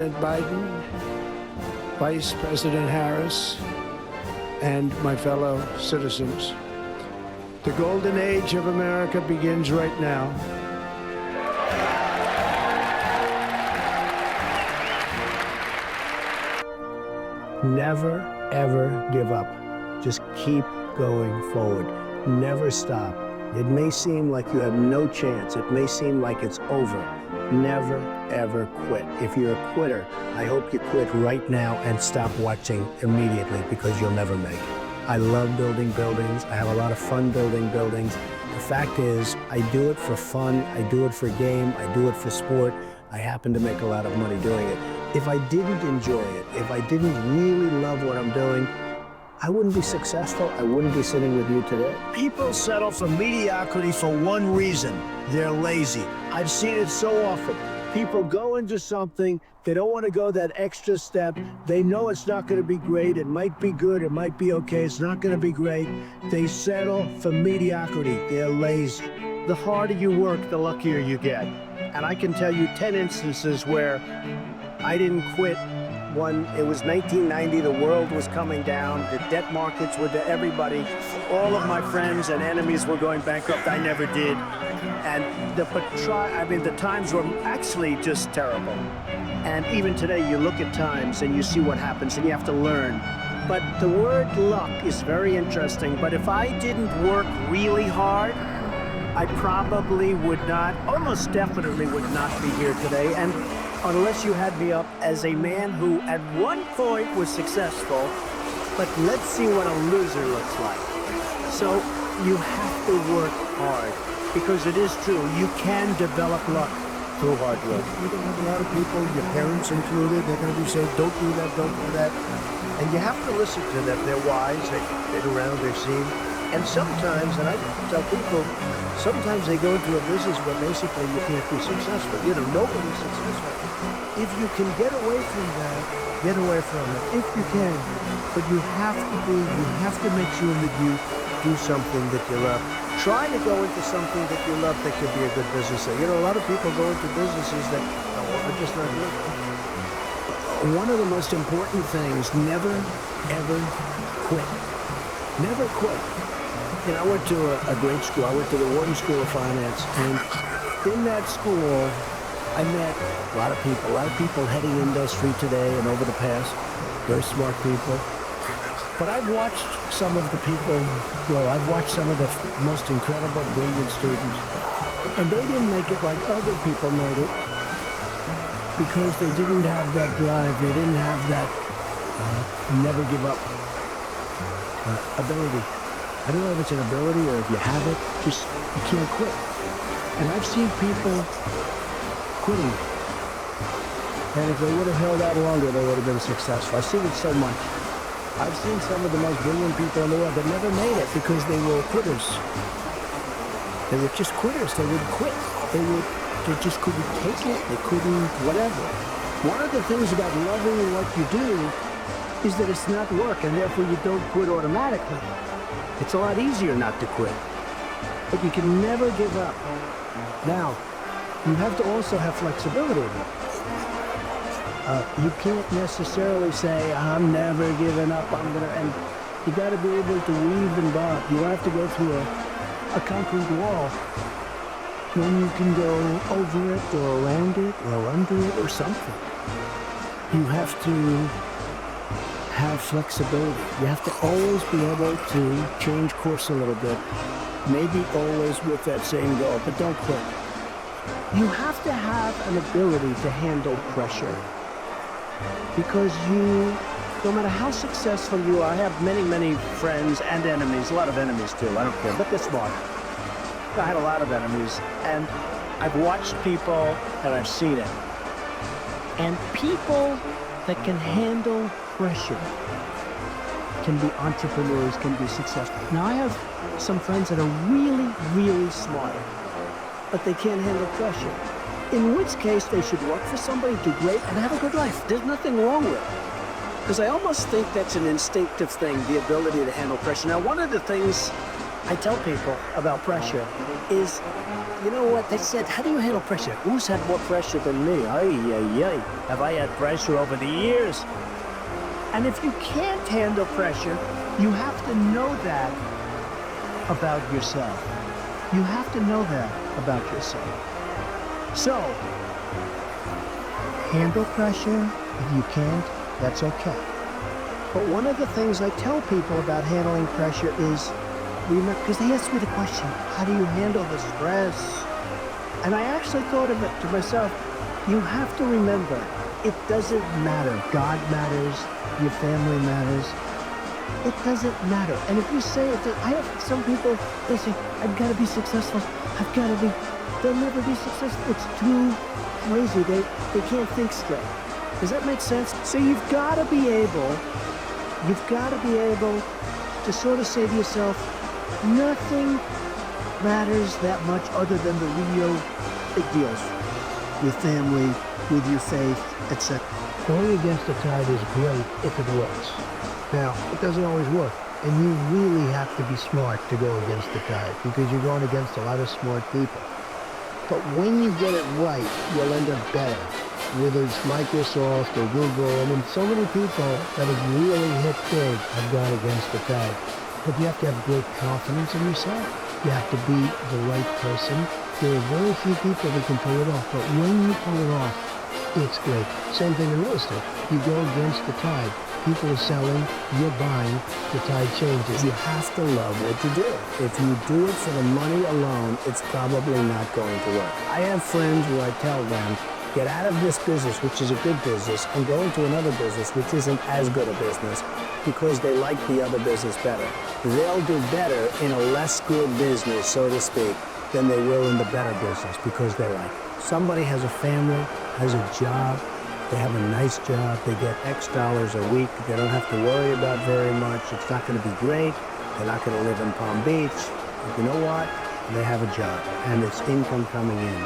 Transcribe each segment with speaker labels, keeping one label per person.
Speaker 1: Biden, Vice President Harris, and my fellow citizens. The golden age of America begins right now. Never, ever give up. Just keep going forward. Never stop. It may seem like you have no chance. It may seem like it's over. Never, ever quit. If you're a quitter, I hope you quit right now and stop watching immediately, because you'll never make it. I love building buildings. I have a lot of fun building buildings. The fact is, I do it for fun. I do it for game. I do it for sport. I happen to make a lot of money doing it. If I didn't enjoy it, if I didn't really love what I'm doing, I wouldn't be successful. I wouldn't be sitting with you today. People settle for mediocrity for one reason. They're lazy. I've seen it so often. People go into something, they don't want to go that extra step. They know it's not going to be great. It might be good. It might be okay. It's not going to be great. They settle for mediocrity. They're lazy. The harder you work, the luckier you get. And I can tell you 10 instances where I didn't quit. One, it was 1990, the world was coming down, the debt markets were to everybody. All of my friends and enemies were going bankrupt. I never did. And the times were actually just terrible. And even today, you look at times and you see what happens, and you have to learn. But the word luck is very interesting. But if I didn't work really hard, I probably would not, almost definitely would not be here today. And unless you had me up as a man who at one point was successful, but let's see what a loser looks like. So you have to work hard, because it is true, you can develop luck through hard work.
Speaker 2: You're going to have a lot of people, your parents included, they're going to be saying, don't do that, don't do that. And you have to listen to them. They're wise, they've been around, they've seen. And sometimes, and I tell people, sometimes they go into a business where basically you can't be successful. You know, nobody's successful. If you can get away from that, get away from it, if you can. But you have to make sure that you do something that you love. Try to go into something that you love that could be a good business. You know, a lot of people go into businesses that are just not good.
Speaker 1: One of the most important things, never, ever quit. Never quit. You know, I went to a great school. I went to the Wharton School of Finance, and in that school, I met a lot of people heading industry today and over the past, very smart people. But I've watched some of the people grow. I've watched some of the most incredible, brilliant students, and they didn't make it like other people made it, because they didn't have that drive. They didn't have that never give up ability. I don't know if it's an ability or if you have it, just you can't quit. And I've seen people quitting. And if they would have held out longer, they would have been successful. I've seen it so much. I've seen some of the most brilliant people in the world that never made it because they were quitters. They were just quitters. They would quit. They just couldn't take it. They couldn't whatever. One of the things about loving what you do is that it's not work, and therefore you don't quit automatically. It's a lot easier not to quit, but you can never give up. Now, you have to also have flexibility. You can't necessarily say, I'm never giving up, and you got to be able to weave and bob. You have to go through a concrete wall. Then you can go over it or around it or under it or something. You have to have flexibility. You have to always be able to change course a little bit. Maybe always with that same goal, but don't quit. You have to have an ability to handle pressure. Because no matter how successful you are, I have many, many friends and enemies, a lot of enemies too, I don't care, but they're smart. I had a lot of enemies, and I've watched people and I've seen it. And people that can handle pressure can be entrepreneurs, can be successful. Now, I have some friends that are really, really smart, but they can't handle pressure. In which case, they should work for somebody, do great, and have a good life. There's nothing wrong with it. Because I almost think that's an instinctive thing, the ability to handle pressure. Now, one of the things
Speaker 2: I tell people about pressure is, you know what? They said, how do you handle pressure? Who's had more pressure than me? Ay. Have I had pressure over the years? And if you can't handle pressure, you have to know that about yourself. You have to know that about yourself. So, handle pressure. If you can't, that's okay. But one of the things I tell people about handling pressure is, remember, because they asked me the question, how do you handle the stress? And I actually thought of it to myself, you have to remember, it doesn't matter. God matters, your family matters. It doesn't matter. And if you say it, I have some people, they say, I've got to be successful. I've got to be, they'll never be successful. It's too crazy. They can't think straight. Does that make sense? So you've got to be able to sort of say to yourself, nothing matters that much other than the real big deals. Your family, with your faith, etc.
Speaker 1: Going against the tide is great if it works. Now, it doesn't always work, and you really have to be smart to go against the tide because you're going against a lot of smart people. But when you get it right, you'll end up better. Whether it's Microsoft or Google, I mean, so many people that have really hit big have gone against the tide. But you have to have great confidence in yourself. You have to be the right person. There are very few people that can pull it off, but when you pull it off, it's great. Same thing in real estate. You go against the tide. People are selling, you're buying, the tide changes. You have to love what you do. If you do it for the money alone, it's probably not going to work. I have friends where I tell them, get out of this business, which is a good business, and go into another business, which isn't as good a business, because they like the other business better. They'll do better in a less good business, so to speak, than they will in the better business, because they like it. Somebody has a family, has a job, they have a nice job, they get X dollars a week, they don't have to worry about very much, it's not going to be great, they're not going to live in Palm Beach, but you know what? They have a job, and it's income coming in.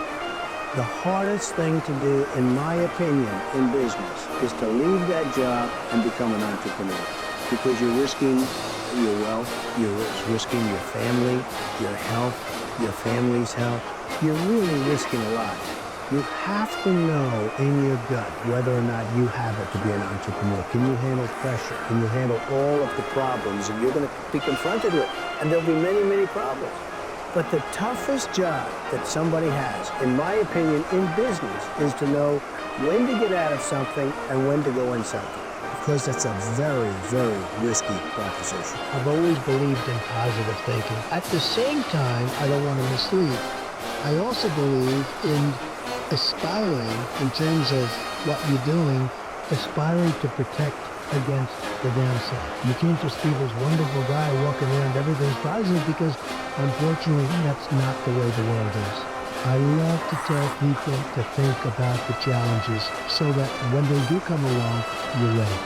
Speaker 1: The hardest thing to do, in my opinion, in business, is to leave that job and become an entrepreneur, because you're risking your wealth, you're risking your family, your health, your family's health. You're really risking a lot. You have to know in your gut whether or not you have it to be an entrepreneur. Can you handle pressure? Can you handle all of the problems that you're going to be confronted with? And there'll be many, many problems. But the toughest job that somebody has, in my opinion, in business, is to know when to get out of something and when to go in something. Because that's a very, very risky proposition. I've always believed in positive thinking. At the same time, I don't want to mislead. I also believe in aspiring, in terms of what you're doing, aspiring to protect against the downside. You can't just be this wonderful guy walking around, everything's positive, because unfortunately that's not the way the world is. I love to tell people to think about the challenges so that when they do come along, you're ready.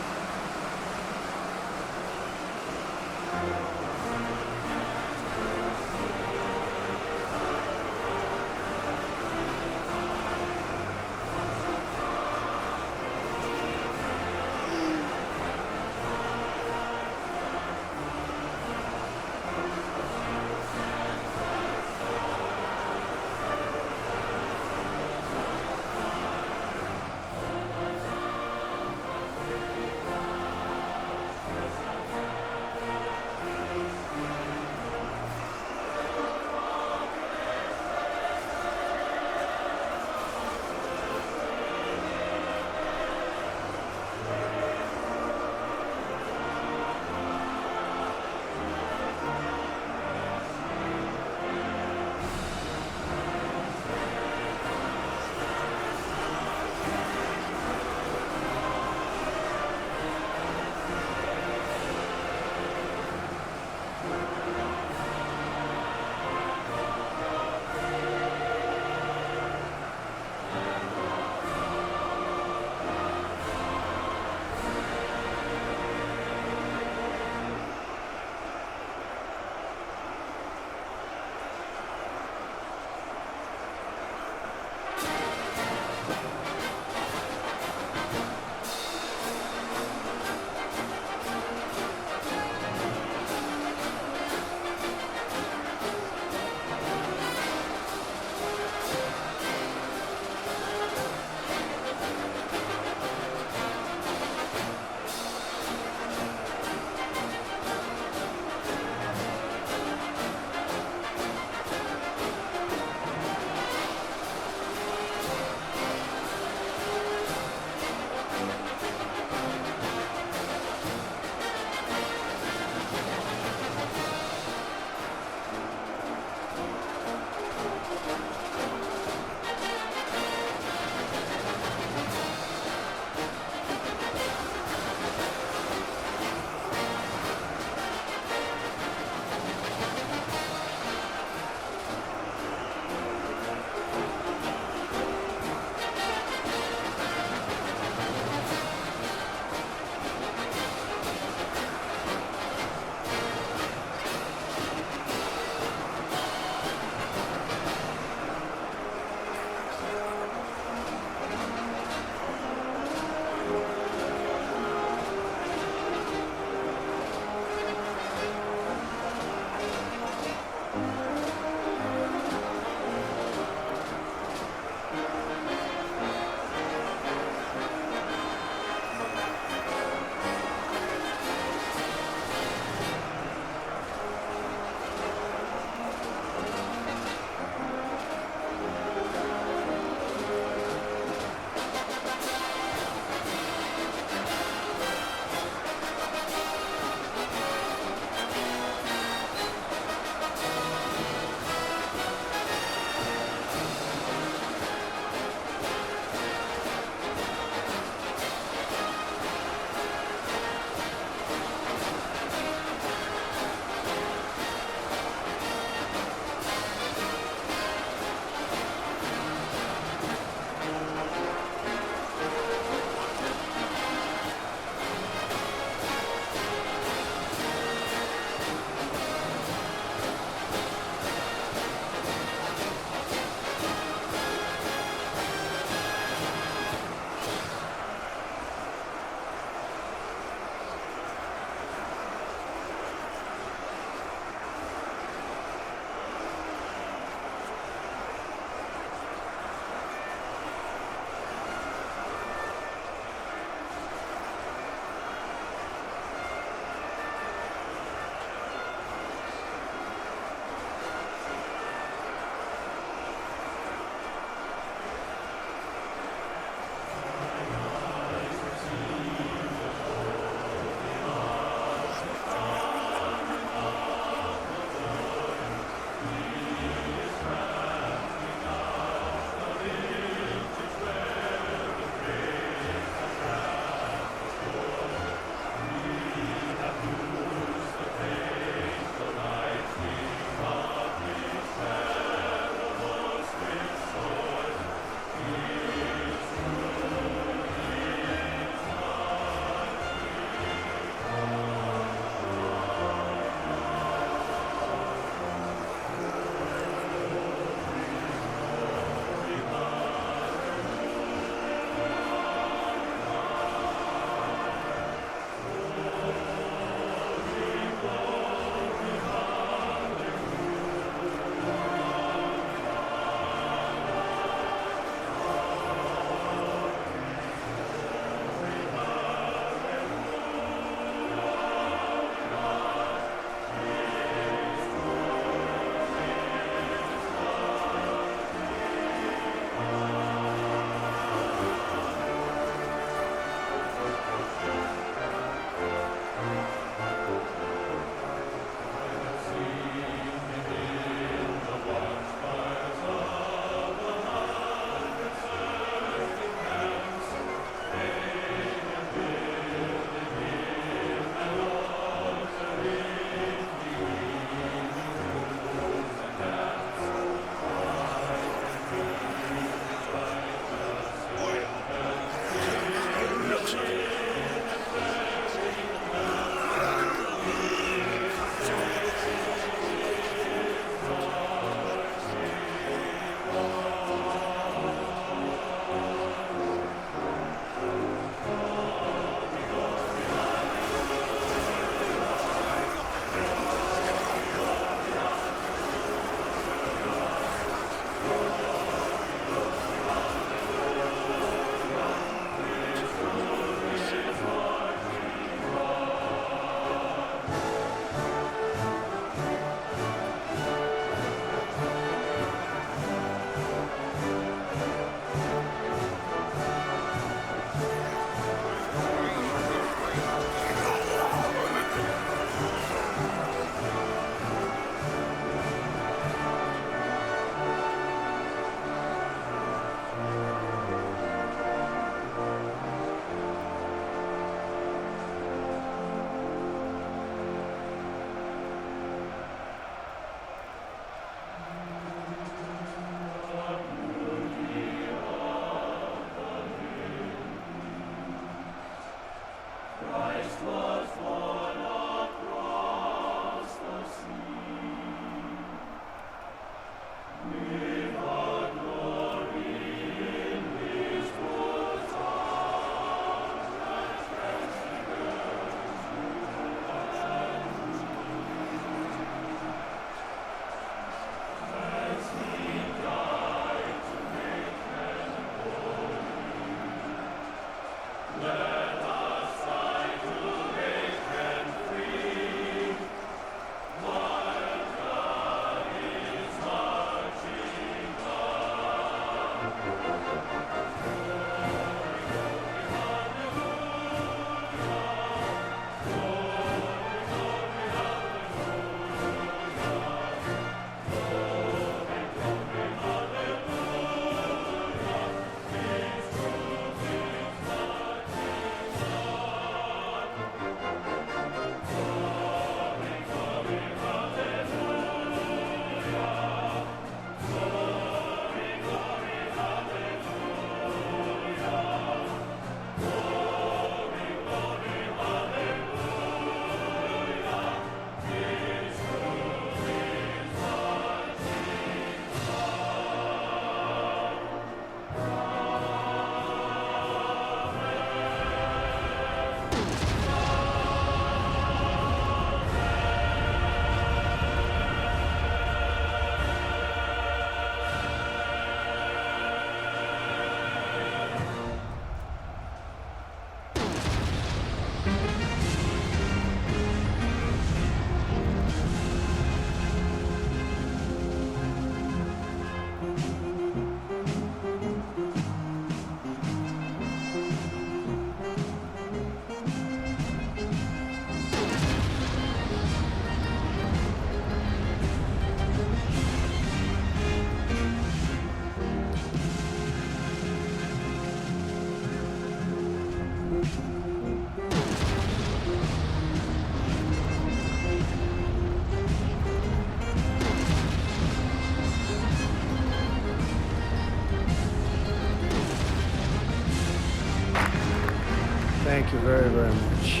Speaker 2: very, very much.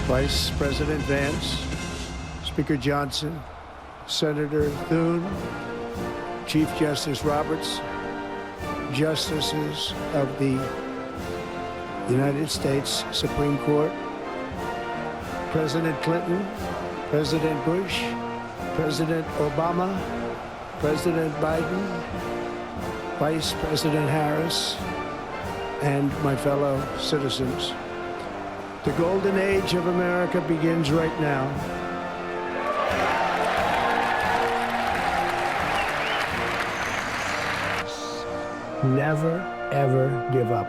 Speaker 2: Vice President Vance, Speaker Johnson, Senator Thune, Chief Justice Roberts, Justices of the United States Supreme Court, President Clinton, President Bush, President Obama, President Biden, Vice President Harris, and my fellow citizens. The golden age of America begins right now.
Speaker 1: Never, ever give up.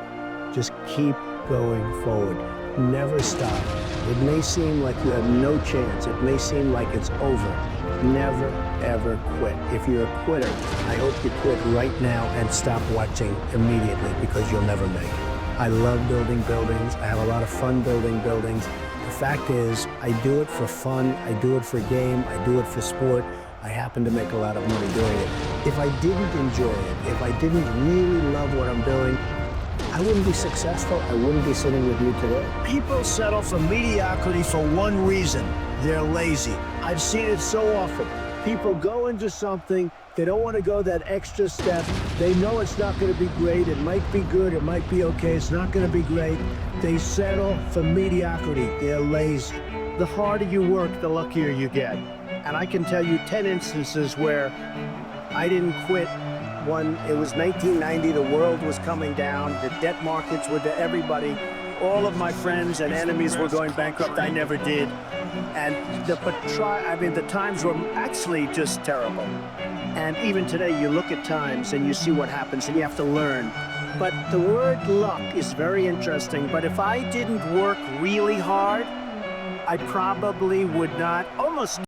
Speaker 1: Just keep going forward. Never stop. It may seem like you have no chance. It may seem like it's over. Never, ever quit. If you're a quitter, I hope you quit right now and stop watching immediately, because you'll never make it. I love building buildings. I have a lot of fun building buildings. The fact is, I do it for fun. I do it for game. I do it for sport. I happen to make a lot of money doing it. If I didn't enjoy it, if I didn't really love what I'm doing, I wouldn't be successful. I wouldn't be sitting with you today.
Speaker 2: People settle for mediocrity for one reason: they're lazy. I've seen it so often. People go into something, they don't want to go that extra step. They know it's not going to be great. It might be good, it might be okay. It's not going to be great. They settle for mediocrity. They're lazy. The harder you work, the luckier you get. And I can tell you 10 instances where I didn't quit. One, it was 1990, the world was coming down, the debt markets were to everybody. All of my friends and enemies were going bankrupt. I never did. And the times were actually just terrible. And even today, you look at times and you see what happens, and you have to learn. But the word luck is very interesting. But if I didn't work really hard, I probably would not almost